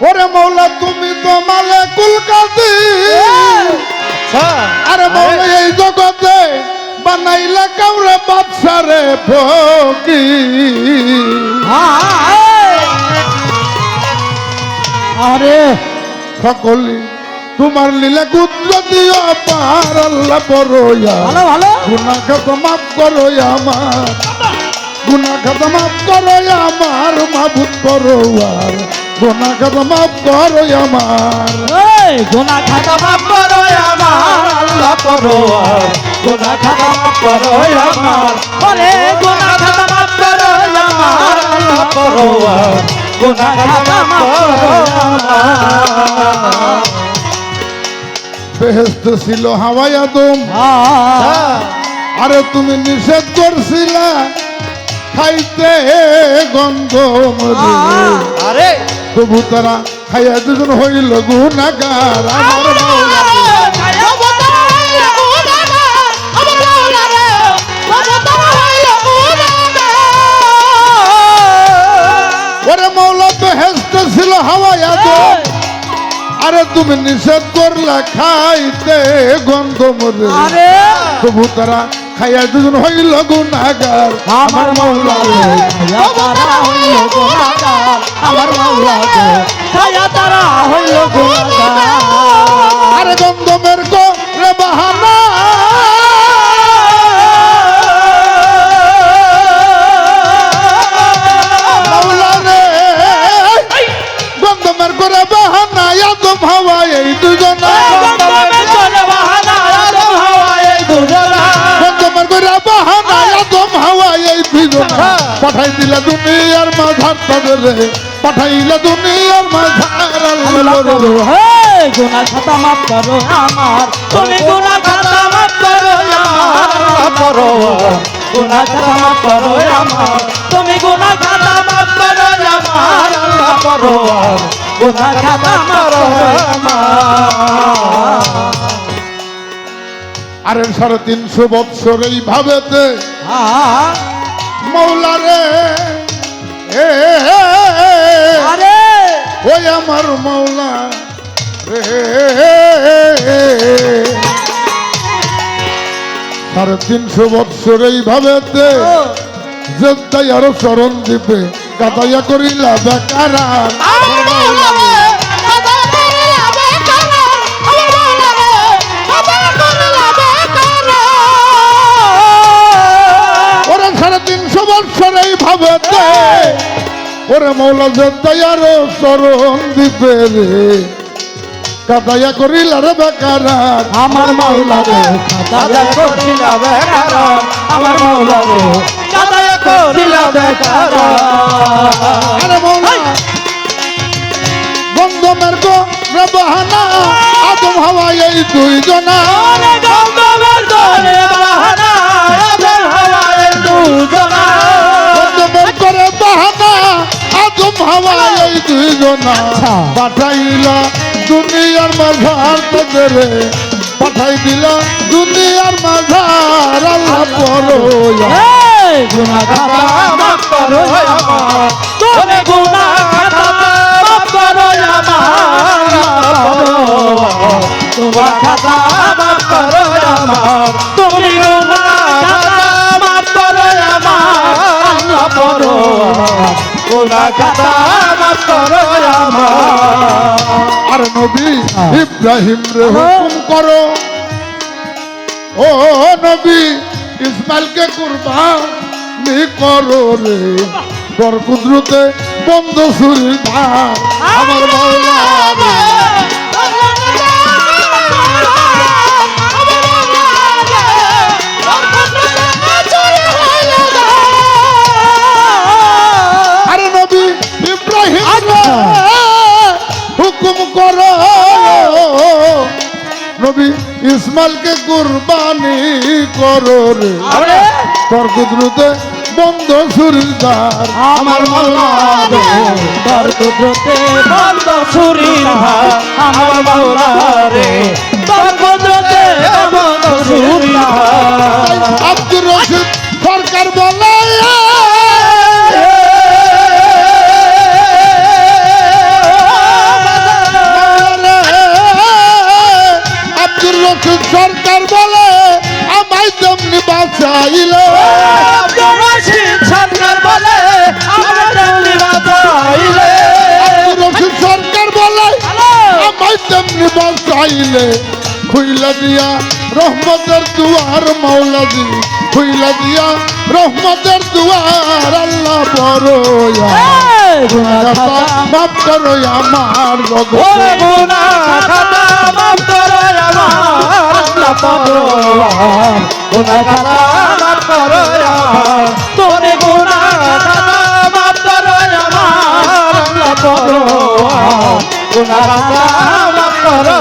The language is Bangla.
ওরে মৌলা তুমি তো মালিকুল কাদির। আরে মৌলা এই জগতে বানাইলা কাউরে বাদশারে ফকির। আরে সকলি তোমার লীলা কুদরতিও পার আল্লাহ বড়ইয়া ভালো ভালো গুনাহ খাতা মাফ করো আমার, গুনাহ খাতা মাফ করো আমার, মাবুদ বড়ওয়ার গুনাহ খাতা মাফ করো আমার। এই গুনাহ খাতা মাফ করো আমার আল্লাহ পরোয়ার, গুনাহ খাতা মাফ করো আমার, ওরে গুনাহ খাতা মাফ করো আমার আল্লাহ পরোয়ার, গুনাহ খাতা মাফ করো আমার। বেহেশত ছিল হাওয়া আদম, আরে তুমি নিষেধ করছিলা খাইতে গন্ধ মরি, আরে তবু তারা খাইয়া দুজন হইল গুনাহগার আমার মৌলা। ওরে মৌলা বেহেশত ছিল হাওয়া আদম, আরে তুমি নিষেধ করলা খাইতে গন্ধ মরে, আরে তবু তারা খাইয়া দুজন হইল গুনাহগার আমার মাওলা রে ছায়া তারা হইল গুনাহগার, আমার মাওলা রে ছায়া তারা হইল গুনাহগার। আরে গন্ধমের করে বাহানা মৌলা রে, গন্ধমের করে বাহানা আদম হাওয়া এই দুজনা, গন্ধমের করে বাহানা আদম হাওয়া এই দুজনা, গন্ধমের করে বাহানা আদম হাওয়া এই দুজনা, পাঠাই দিলা দুনিয়ার মাঝার তাদের রে, পাঠাইলা দুনিয়ার মাঝার আল্লাহ রে। হে গুনাহ খাতা মাফ করো আমার, তুমি গুনাহ খাতা মাফ করো আমার আল্লাহ পরোয়ার, গুনাহ খাতা মাফ করো আমার, তুমি গুনাহ খাতা মাফ করো আমার আল্লাহ পরোয়ার, গুনাহ খাতা মাফ করো আমার। আরে 350 বৎসর এই ভাবেতে মৌলা রে, আরে ওই আমার মৌলা রে, 350 বৎসর এই ভাবেতে যেতাই আরো চরণ দিবে কাদাইয়া করিলা বেকারা ওরা 350 বৎসর এই ভাবেতে, ওরে মৌলা যেতাই আরো চরণ দিবে রে কাদাইয়া করিলা রে বেকারা আমার মাওলা রে কাদা করিলা বেকারা, আমার মাওলা রে কাদা করিলা বেকারা। আরে মৌলা গন্ধমের করে বাহানা আদম হাওয়া এই দুইজনা, আরে গন্ধমের করে বাহানা আদম হাওয়া এই দুজনা, গন্ধমের করে বাহানা আদম হাওয়া এই দুইজনা, পাঠাইলা দুনিয়ার মাঝার তাদের, পাঠাই দিলা দুনিয়ার মাঝার আল্লাহ পরোয়া। এই গুনাহ খাতা মাফ করো আমার, তুমি গুনাহ খাতা মাফ করো আমার আল্লাহ, তোমার খাতা মাফ করো আমার, তুমি গুনাহ খাতা মাফ করো আমার আল্লাহ পরোয়ার, গুনাহ খাতা মাফ করো আমার। আর নবী ইব্রাহিম রে হুকুম করো, ও নবী ইসমাইলকে কুরবানি করো রে, তোর কুদরতে বন্ধ ছুরির ধার আমার মৌলা রে। আরে নবী ইব্রাহিম রে হুকুম করো, নবী ইসমাইলকে কুরবানি করো রে, তোর কুদরতে বন্ধ ছুরির ধার আমার মাওলা রে তোর কুদরতে বন্ধ ছুরির ধার, আমার মাওলা রে তোর কুদরতে বন্ধ ছুরির ধার। আব্দুর রশিদ সরকার বলে বাঁচাইলে খুইলা দিয়া রহমতের দুয়ার মৌলাজি খুইলা দিয়া রহমতের দুয়ার আল্লাহ বড় গুনাহ খাতা মাফ করো আমার জগতে ওরে গুনাহ খাতা মাফ করো আমার আল্লাহ পরোয়ার গুনাহ খাতা মাফ করো আমার তুমি গুনাহ খাতা মাফ করো আমার আল্লাহ পরোয়ার গুনাহ খাতা মাফ করো